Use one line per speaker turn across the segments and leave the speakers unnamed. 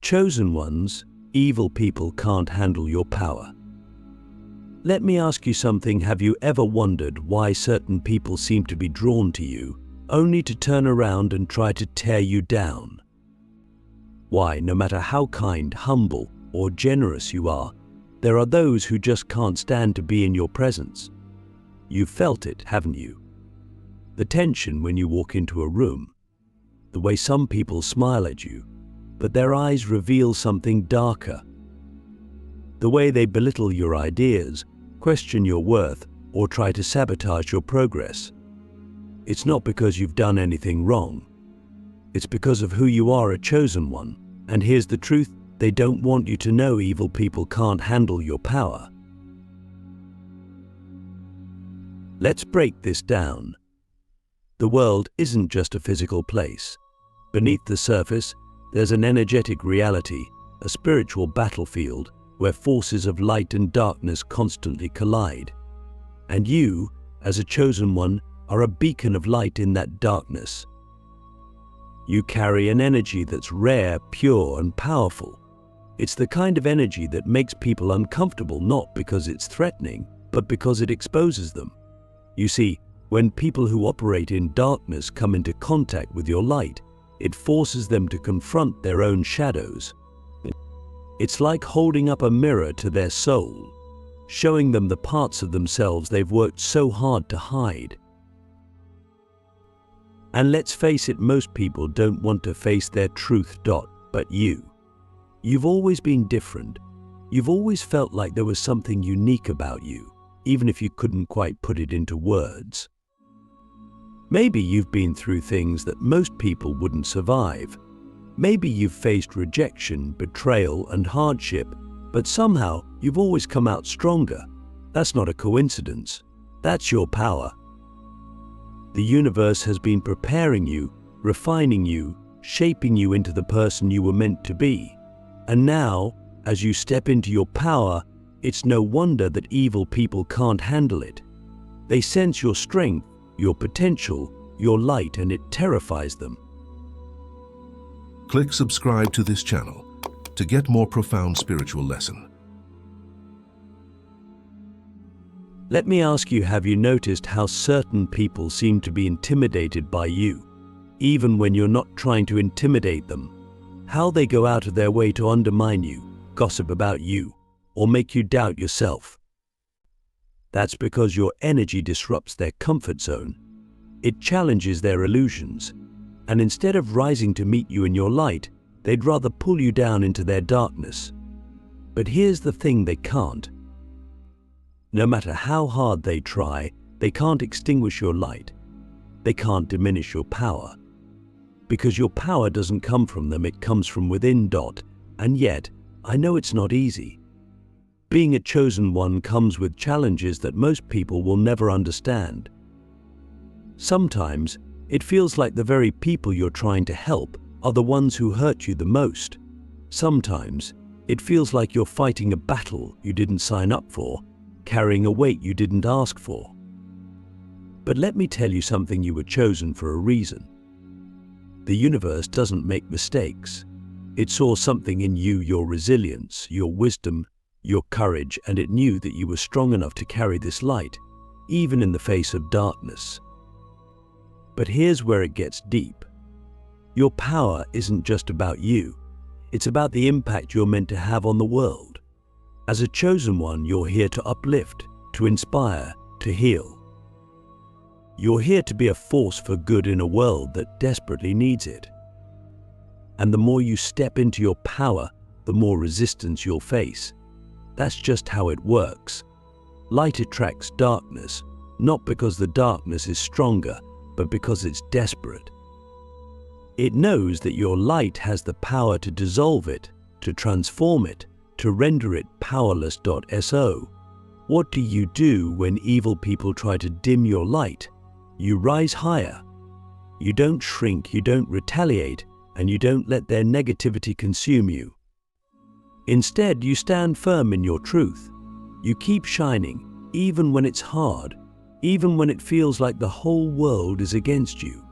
Chosen ones, evil people can't handle your power. Let me ask you something. Have you ever wondered why certain people seem to be drawn to you, only to turn around and try to tear you down? Why, no matter how kind, humble, or generous you are, there are those who just can't stand to be in your presence. You've felt it, haven't you? The tension when you walk into a room, the way some people smile at you, but their eyes reveal something darker. The way they belittle your ideas, question your worth, or try to sabotage your progress. It's not because you've done anything wrong. It's because of who you are, a chosen one. And here's the truth, they don't want you to know evil people can't handle your power. Let's break this down. The world isn't just a physical place. Beneath the surface, there's an energetic reality, a spiritual battlefield where forces of light and darkness constantly collide. And you, as a chosen one, are a beacon of light in that darkness. You carry an energy that's rare, pure, and powerful. It's the kind of energy that makes people uncomfortable, not because it's threatening, but because it exposes them. You see, when people who operate in darkness come into contact with your light, it forces them to confront their own shadows. It's like holding up a mirror to their soul, showing them the parts of themselves they've worked so hard to hide. And let's face it, most people don't want to face their truth. But you. You've always been different. You've always felt like there was something unique about you, even if you couldn't quite put it into words. Maybe you've been through things that most people wouldn't survive. Maybe you've faced rejection, betrayal, and hardship, but somehow you've always come out stronger. That's not a coincidence. That's your power. The universe has been preparing you, refining you, shaping you into the person you were meant to be. And now, as you step into your power, it's no wonder that evil people can't handle it. They sense your strength, your potential, your light, and it terrifies them.
Click subscribe to this channel to get more profound spiritual lesson.
Let me ask you, have you noticed how certain people seem to be intimidated by you, even when you're not trying to intimidate them? How they go out of their way to undermine you, gossip about you, or make you doubt yourself. That's because your energy disrupts their comfort zone. It challenges their illusions, and instead of rising to meet you in your light, they'd rather pull you down into their darkness. But here's the thing, they can't. No matter how hard they try, they can't extinguish your light. They can't diminish your power. Because your power doesn't come from them, it comes from within. And yet, I know it's not easy. Being a chosen one comes with challenges that most people will never understand. Sometimes, it feels like the very people you're trying to help are the ones who hurt you the most. Sometimes, it feels like you're fighting a battle you didn't sign up for, carrying a weight you didn't ask for. But let me tell you something, you were chosen for a reason. The universe doesn't make mistakes. It saw something in you, your resilience, your wisdom, your courage, and it knew that you were strong enough to carry this light, even in the face of darkness. But here's where it gets deep. Your power isn't just about you. It's about the impact you're meant to have on the world. As a chosen one, you're here to uplift, to inspire, to heal. You're here to be a force for good in a world that desperately needs it. And the more you step into your power, the more resistance you'll face. That's just how it works. Light attracts darkness, not because the darkness is stronger, but because it's desperate. It knows that your light has the power to dissolve it, to transform it, to render it powerless. So, what do you do when evil people try to dim your light? You rise higher. You don't shrink, you don't retaliate, and you don't let their negativity consume you. Instead, you stand firm in your truth. You keep shining, even when it's hard, even when it feels like the whole world is against you.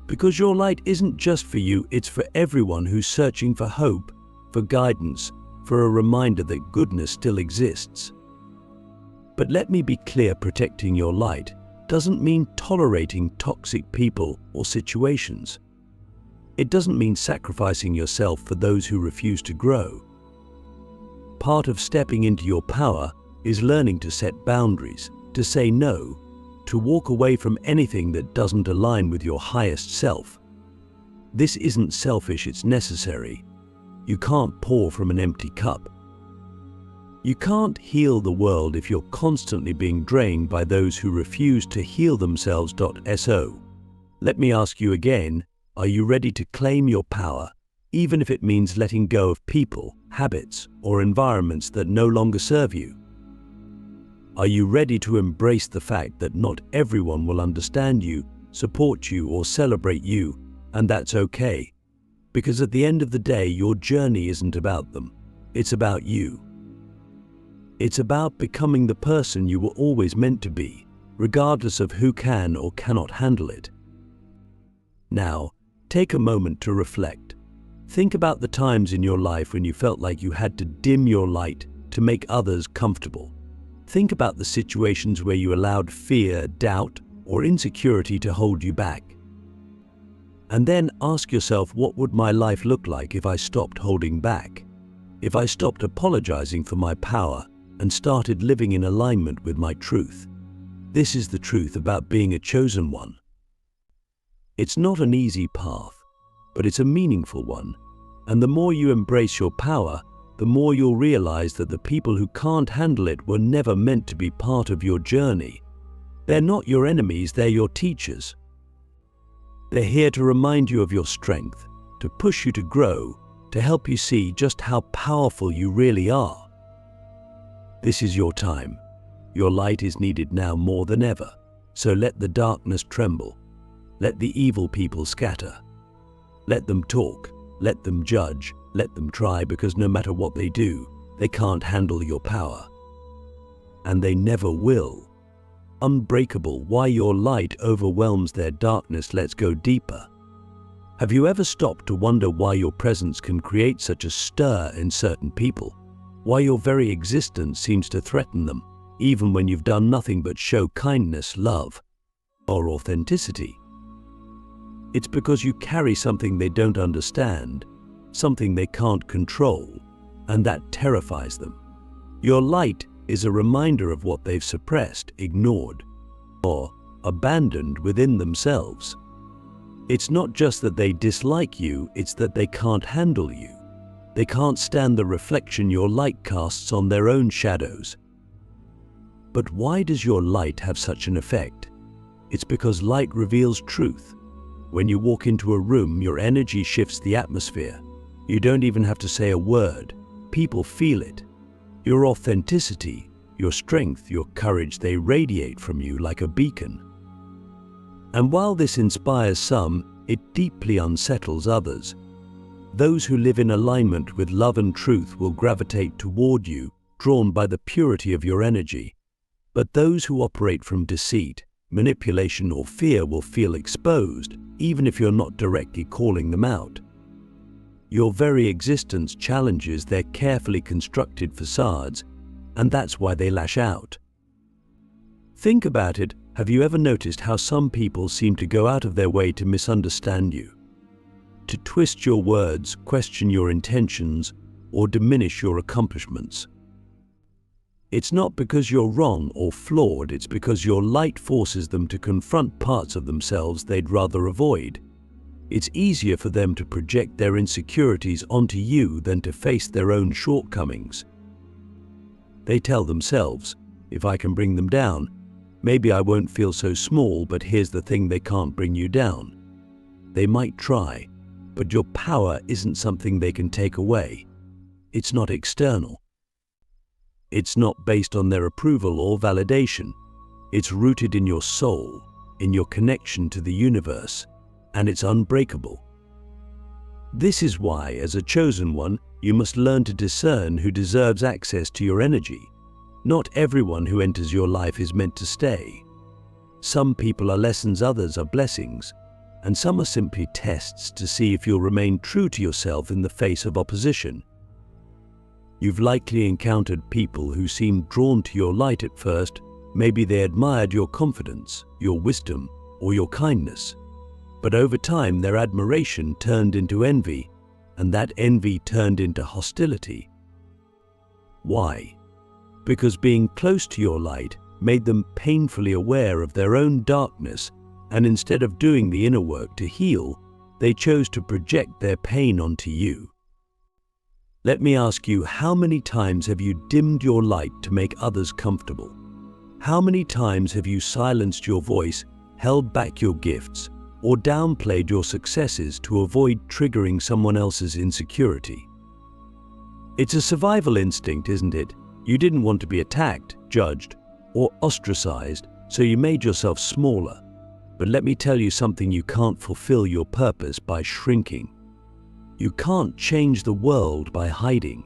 Because your light isn't just for you, it's for everyone who's searching for hope, for guidance, for a reminder that goodness still exists. But let me be clear, protecting your light doesn't mean tolerating toxic people or situations. It doesn't mean sacrificing yourself for those who refuse to grow. Part of stepping into your power is learning to set boundaries, to say no, to walk away from anything that doesn't align with your highest self. This isn't selfish, it's necessary. You can't pour from an empty cup. You can't heal the world if you're constantly being drained by those who refuse to heal themselves. So, let me ask you again, are you ready to claim your power, even if it means letting go of people, habits, or environments that no longer serve you? Are you ready to embrace the fact that not everyone will understand you, support you, or celebrate you, and that's okay? Because at the end of the day, your journey isn't about them, it's about you. It's about becoming the person you were always meant to be, regardless of who can or cannot handle it. Now, take a moment to reflect. Think about the times in your life when you felt like you had to dim your light to make others comfortable. Think about the situations where you allowed fear, doubt, or insecurity to hold you back. And then ask yourself, what would my life look like if I stopped holding back? If I stopped apologizing for my power and started living in alignment with my truth? This is the truth about being a chosen one. It's not an easy path, but it's a meaningful one. And the more you embrace your power, the more you'll realize that the people who can't handle it were never meant to be part of your journey. They're not your enemies, they're your teachers. They're here to remind you of your strength, to push you to grow, to help you see just how powerful you really are. This is your time. Your light is needed now more than ever. So let the darkness tremble. Let the evil people scatter. Let them talk. Let them judge. Let them try, because no matter what they do, they can't handle your power. And they never will. Unbreakable, why your light overwhelms their darkness. Let's go deeper. Have you ever stopped to wonder why your presence can create such a stir in certain people? Why your very existence seems to threaten them, even when you've done nothing but show kindness, love, or authenticity? It's because you carry something they don't understand, something they can't control, and that terrifies them. Your light is a reminder of what they've suppressed, ignored, or abandoned within themselves. It's not just that they dislike you, it's that they can't handle you. They can't stand the reflection your light casts on their own shadows. But why does your light have such an effect? It's because light reveals truth. When you walk into a room, your energy shifts the atmosphere. You don't even have to say a word. People feel it. Your authenticity, your strength, your courage, they radiate from you like a beacon. And while this inspires some, it deeply unsettles others. Those who live in alignment with love and truth will gravitate toward you, drawn by the purity of your energy. But those who operate from deceit, manipulation, or fear will feel exposed, even if you're not directly calling them out. Your very existence challenges their carefully constructed facades, and that's why they lash out. Think about it. Have you ever noticed how some people seem to go out of their way to misunderstand you? To twist your words, question your intentions, or diminish your accomplishments? It's not because you're wrong or flawed, it's because your light forces them to confront parts of themselves they'd rather avoid. It's easier for them to project their insecurities onto you than to face their own shortcomings. They tell themselves, if I can bring them down, maybe I won't feel so small, but here's the thing, they can't bring you down. They might try, but your power isn't something they can take away. It's not external. It's not based on their approval or validation. It's rooted in your soul, in your connection to the universe, and it's unbreakable. This is why, as a chosen one, you must learn to discern who deserves access to your energy. Not everyone who enters your life is meant to stay. Some people are lessons, others are blessings, and some are simply tests to see if you'll remain true to yourself in the face of opposition. You've likely encountered people who seemed drawn to your light at first. Maybe they admired your confidence, your wisdom, or your kindness. But over time, their admiration turned into envy, and that envy turned into hostility. Why? Because being close to your light made them painfully aware of their own darkness, and instead of doing the inner work to heal, they chose to project their pain onto you. Let me ask you, how many times have you dimmed your light to make others comfortable? How many times have you silenced your voice, held back your gifts, or downplayed your successes to avoid triggering someone else's insecurity? It's a survival instinct, isn't it? You didn't want to be attacked, judged, or ostracized, so you made yourself smaller. But let me tell you something: you can't fulfill your purpose by shrinking. You can't change the world by hiding.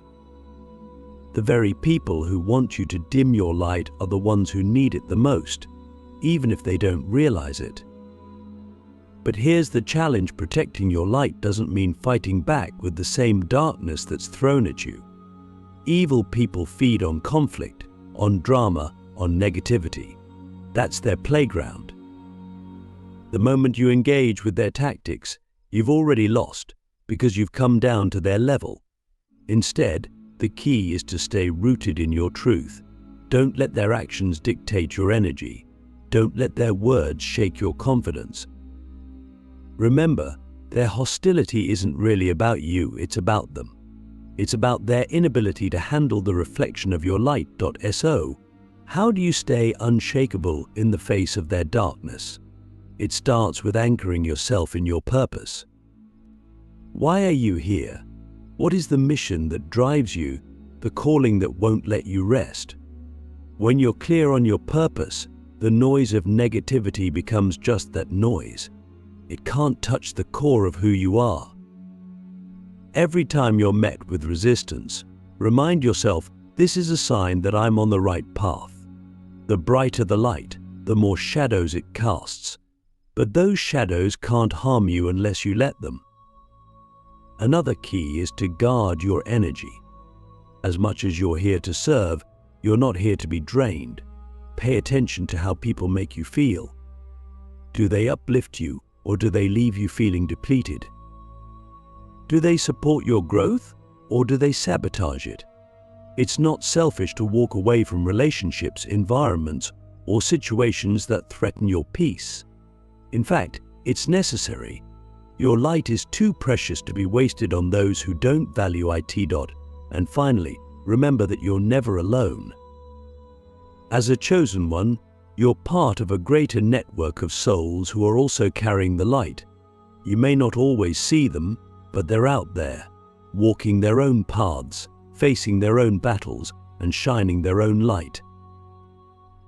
The very people who want you to dim your light are the ones who need it the most, even if they don't realize it. But here's the challenge: protecting your light doesn't mean fighting back with the same darkness that's thrown at you. Evil people feed on conflict, on drama, on negativity. That's their playground. The moment you engage with their tactics, you've already lost, because you've come down to their level. Instead, the key is to stay rooted in your truth. Don't let their actions dictate your energy. Don't let their words shake your confidence. Remember, their hostility isn't really about you, it's about them. It's about their inability to handle the reflection of your light. So, how do you stay unshakable in the face of their darkness? It starts with anchoring yourself in your purpose. Why are you here? What is the mission that drives you, the calling that won't let you rest? When you're clear on your purpose, the noise of negativity becomes just that noise. It can't touch the core of who you are. Every time you're met with resistance, remind yourself, this is a sign that I'm on the right path. The brighter the light, the more shadows it casts. But those shadows can't harm you unless you let them. Another key is to guard your energy. As much as you're here to serve, you're not here to be drained. Pay attention to how people make you feel. Do they uplift you, or do they leave you feeling depleted? Do they support your growth, or do they sabotage it? It's not selfish to walk away from relationships, environments, or situations that threaten your peace. In fact, it's necessary. Your light is too precious to be wasted on those who don't value it. And finally, remember that you're never alone. As a chosen one, you're part of a greater network of souls who are also carrying the light. You may not always see them, but they're out there, walking their own paths, facing their own battles, and shining their own light.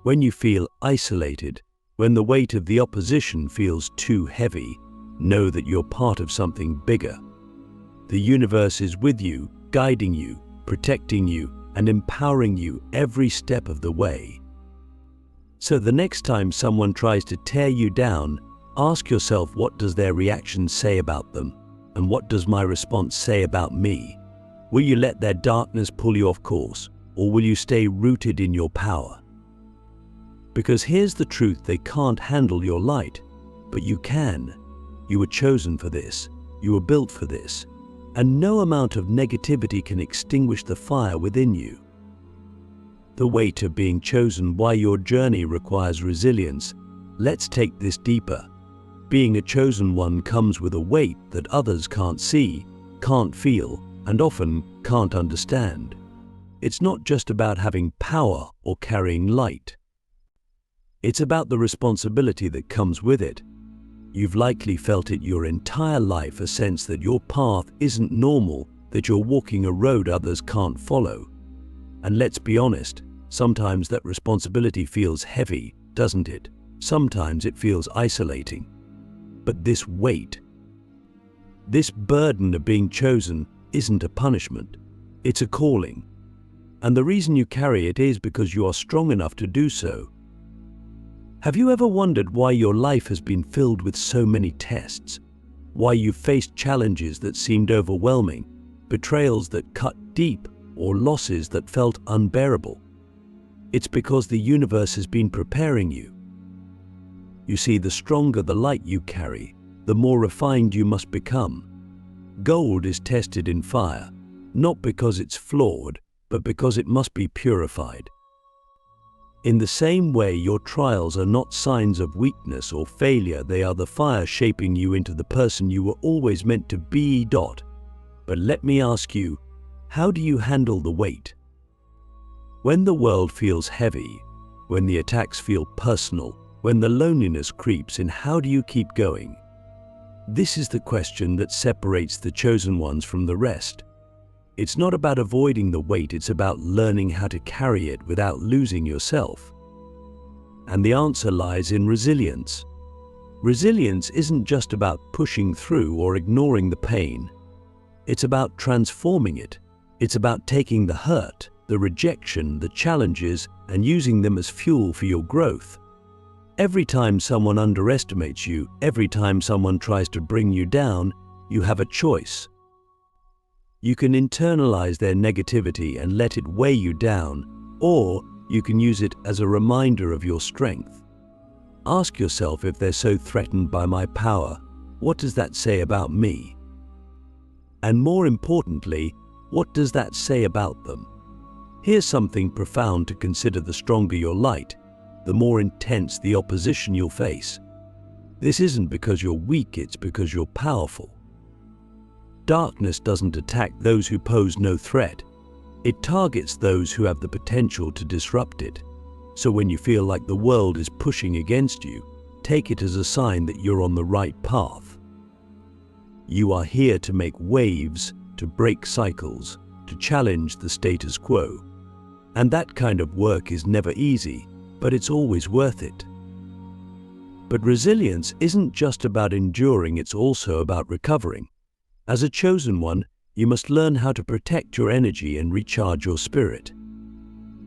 When you feel isolated, when the weight of the opposition feels too heavy, know that you're part of something bigger. The universe is with you, guiding you, protecting you, and empowering you every step of the way. So the next time someone tries to tear you down, ask yourself, what does their reaction say about them? And what does my response say about me? Will you let their darkness pull you off course, or will you stay rooted in your power? Because here's the truth: they can't handle your light, but you can. You were chosen for this. You were built for this. And no amount of negativity can extinguish the fire within you. The weight of being chosen, why your journey requires resilience. Let's take this deeper. Being a chosen one comes with a weight that others can't see, can't feel, and often can't understand. It's not just about having power or carrying light. It's about the responsibility that comes with it. You've likely felt it your entire life, a sense that your path isn't normal, that you're walking a road others can't follow. And let's be honest, sometimes that responsibility feels heavy, doesn't it? Sometimes it feels isolating. But this weight, this burden of being chosen, isn't a punishment. It's a calling. And the reason you carry it is because you are strong enough to do so. Have you ever wondered why your life has been filled with so many tests? Why you've faced challenges that seemed overwhelming, betrayals that cut deep, or losses that felt unbearable. It's because the universe has been preparing you. You see, the stronger the light you carry, the more refined you must become. Gold is tested in fire, not because it's flawed, but because it must be purified. In the same way, your trials are not signs of weakness or failure, they are the fire shaping you into the person you were always meant to be. But let me ask you, how do you handle the weight? When the world feels heavy, when the attacks feel personal, when the loneliness creeps in, how do you keep going? This is the question that separates the chosen ones from the rest. It's not about avoiding the weight, it's about learning how to carry it without losing yourself. And the answer lies in resilience. Resilience isn't just about pushing through or ignoring the pain. It's about transforming it. It's about taking the hurt, the rejection, the challenges, and using them as fuel for your growth. Every time someone underestimates you, every time someone tries to bring you down, you have a choice. You can internalize their negativity and let it weigh you down, or you can use it as a reminder of your strength. Ask yourself, if they're so threatened by my power, what does that say about me? And more importantly, what does that say about them? Here's something profound to consider: the stronger your light, the more intense the opposition you'll face. This isn't because you're weak, it's because you're powerful. Darkness doesn't attack those who pose no threat. It targets those who have the potential to disrupt it. So when you feel like the world is pushing against you, take it as a sign that you're on the right path. You are here to make waves, to break cycles, to challenge the status quo. And that kind of work is never easy, but it's always worth it. But resilience isn't just about enduring, it's also about recovering. As a chosen one, you must learn how to protect your energy and recharge your spirit.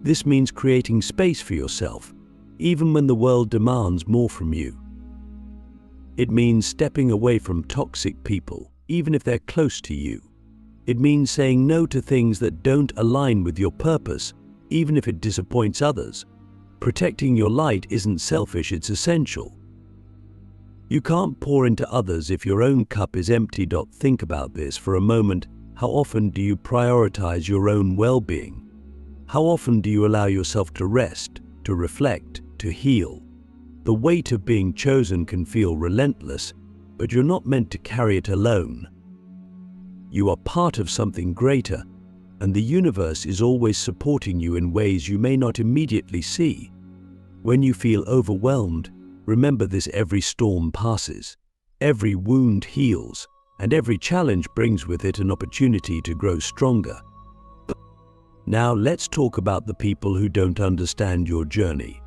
This means creating space for yourself, even when the world demands more from you. It means stepping away from toxic people, even if they're close to you. It means saying no to things that don't align with your purpose, even if it disappoints others. Protecting your light isn't selfish, it's essential. You can't pour into others if your own cup is empty. Think about this for a moment. How often do you prioritize your own well-being? How often do you allow yourself to rest, to reflect, to heal? The weight of being chosen can feel relentless, but you're not meant to carry it alone. You are part of something greater, and the universe is always supporting you in ways you may not immediately see. When you feel overwhelmed, remember this: every storm passes, every wound heals, and every challenge brings with it an opportunity to grow stronger. Now let's talk about the people who don't understand your journey.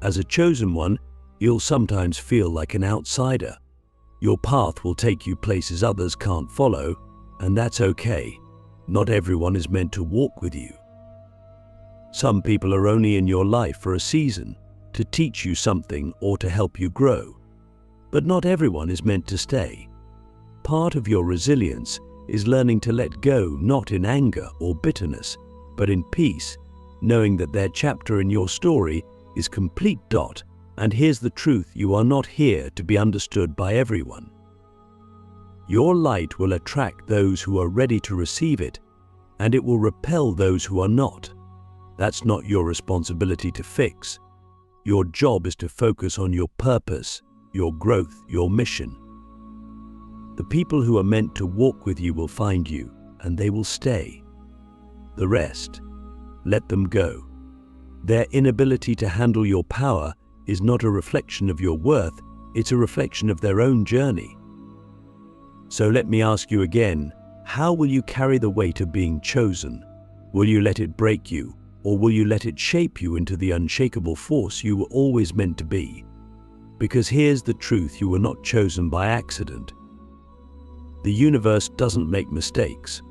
As a chosen one, you'll sometimes feel like an outsider. Your path will take you places others can't follow, and that's okay. Not everyone is meant to walk with you. Some people are only in your life for a season, to teach you something or to help you grow. But not everyone is meant to stay. Part of your resilience is learning to let go, not in anger or bitterness, but in peace, knowing that their chapter in your story is complete. And here's the truth: you are not here to be understood by everyone. Your light will attract those who are ready to receive it, and it will repel those who are not. That's not your responsibility to fix. Your job is to focus on your purpose, your growth, your mission. The people who are meant to walk with you will find you, and they will stay. The rest, let them go. Their inability to handle your power is not a reflection of your worth, it's a reflection of their own journey. So let me ask you again, how will you carry the weight of being chosen? Will you let it break you, or will you let it shape you into the unshakable force you were always meant to be? Because here's the truth: you were not chosen by accident. The universe doesn't make mistakes.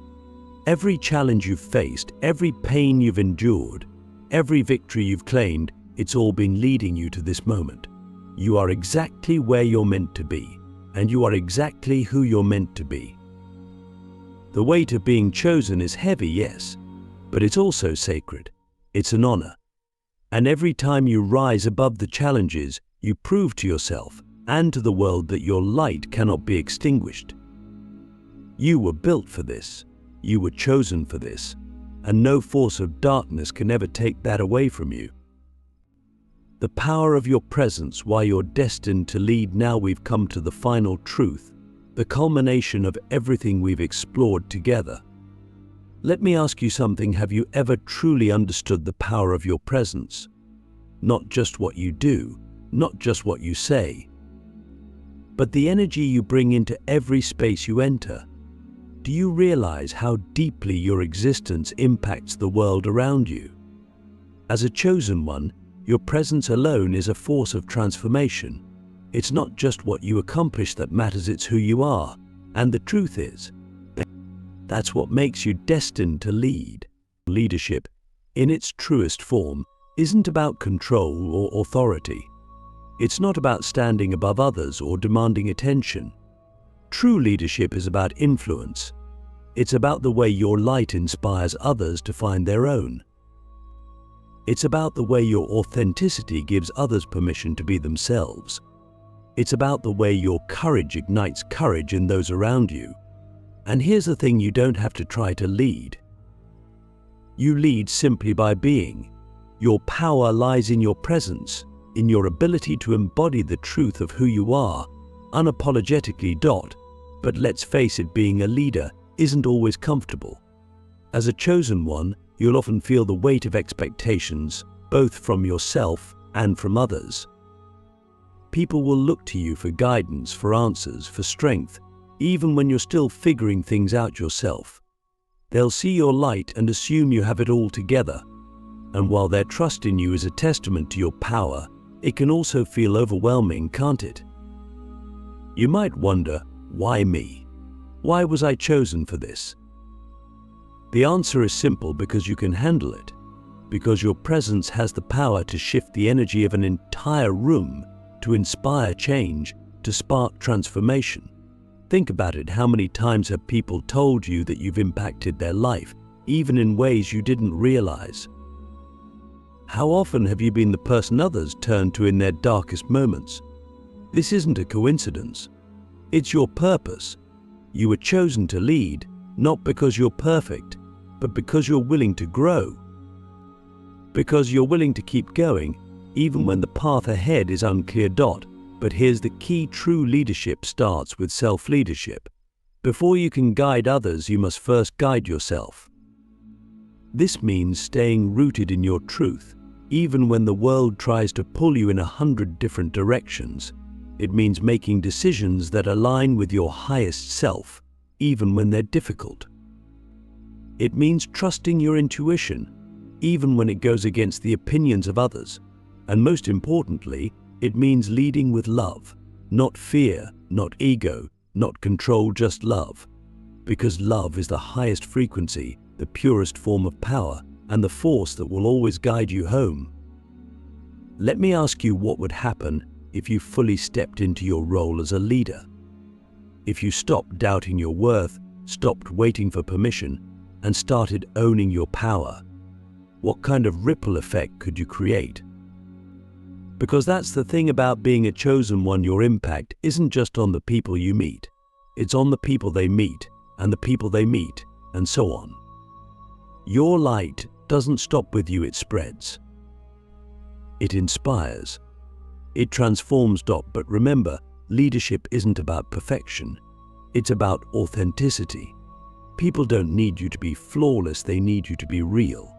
Every challenge you've faced, every pain you've endured, every victory you've claimed, it's all been leading you to this moment. You are exactly where you're meant to be, and you are exactly who you're meant to be. The weight of being chosen is heavy, yes, But it's also sacred. It's an honor. And every time you rise above the challenges, you prove to yourself and to the world that your light cannot be extinguished. You were built for this. You were chosen for this. And no force of darkness can ever take that away from you. The power of your presence, why you're destined to lead. Now we've come to the final truth, the culmination of everything we've explored together. Let me ask you something. Have you ever truly understood the power of your presence? Not just what you do, not just what you say, but the energy you bring into every space you enter. Do you realize how deeply your existence impacts the world around you? As a chosen one, your presence alone is a force of transformation. It's not just what you accomplish that matters, it's who you are. And the truth is, that's what makes you destined to lead. Leadership, in its truest form, isn't about control or authority. It's not about standing above others or demanding attention. True leadership is about influence. It's about the way your light inspires others to find their own. It's about the way your authenticity gives others permission to be themselves. It's about the way your courage ignites courage in those around you. And here's the thing, you don't have to try to lead. You lead simply by being. Your power lies in your presence, in your ability to embody the truth of who you are, unapologetically. But let's face it, being a leader isn't always comfortable. As a chosen one, you'll often feel the weight of expectations, both from yourself and from others. People will look to you for guidance, for answers, for strength, even when you're still figuring things out yourself. They'll see your light and assume you have it all together. And while their trust in you is a testament to your power, it can also feel overwhelming, can't it? You might wonder, why me? Why was I chosen for this? The answer is simple: because you can handle it. Because your presence has the power to shift the energy of an entire room, to inspire change, to spark transformation. Think about it. How many times have people told you that you've impacted their life, even in ways you didn't realize? How often have you been the person others turn to in their darkest moments? This isn't a coincidence. It's your purpose. You were chosen to lead, not because you're perfect, but because you're willing to grow. Because you're willing to keep going, even when the path ahead is unclear. But here's the key: true leadership starts with self-leadership. Before you can guide others, you must first guide yourself. This means staying rooted in your truth, even when the world tries to pull you in 100 different directions. It means making decisions that align with your highest self, even when they're difficult. It means trusting your intuition, even when it goes against the opinions of others. And most importantly, it means leading with love, not fear, not ego, not control, just love. Because love is the highest frequency, the purest form of power, and the force that will always guide you home. Let me ask you, what would happen if you fully stepped into your role as a leader? If you stopped doubting your worth, stopped waiting for permission, and started owning your power? What kind of ripple effect could you create? Because that's the thing about being a chosen one, your impact isn't just on the people you meet. It's on the people they meet, and the people they meet, and so on. Your light doesn't stop with you, it spreads. It inspires. It transforms. But remember, leadership isn't about perfection. It's about authenticity. People don't need you to be flawless, they need you to be real.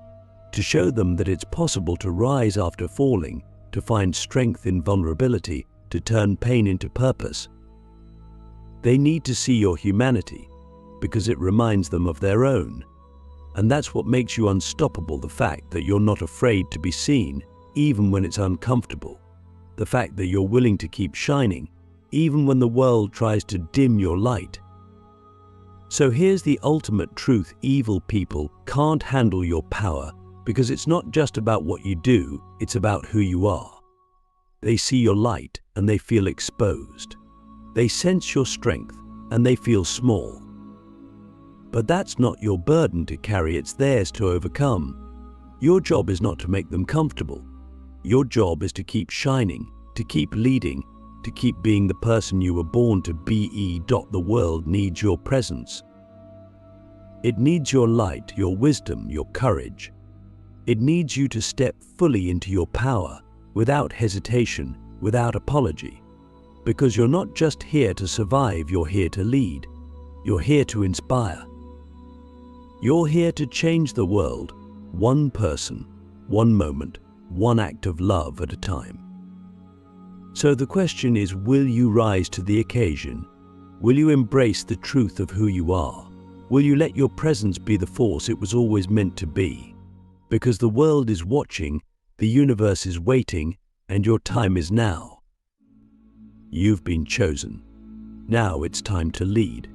To show them that it's possible to rise after falling, to find strength in vulnerability, to turn pain into purpose. They need to see your humanity, because it reminds them of their own. And that's what makes you unstoppable: the fact that you're not afraid to be seen, even when it's uncomfortable. The fact that you're willing to keep shining, even when the world tries to dim your light. So here's the ultimate truth: evil people can't handle your power, because it's not just about what you do, it's about who you are. They see your light and they feel exposed. They sense your strength and they feel small. But that's not your burden to carry, it's theirs to overcome. Your job is not to make them comfortable. Your job is to keep shining, to keep leading, to keep being the person you were born to be. The world needs your presence. It needs your light, your wisdom, your courage. It needs you to step fully into your power, without hesitation, without apology. Because you're not just here to survive, you're here to lead. You're here to inspire. You're here to change the world, one person, one moment, one act of love at a time. So the question is, will you rise to the occasion? Will you embrace the truth of who you are? Will you let your presence be the force it was always meant to be? Because the world is watching, the universe is waiting, and your time is now. You've been chosen. Now it's time to lead.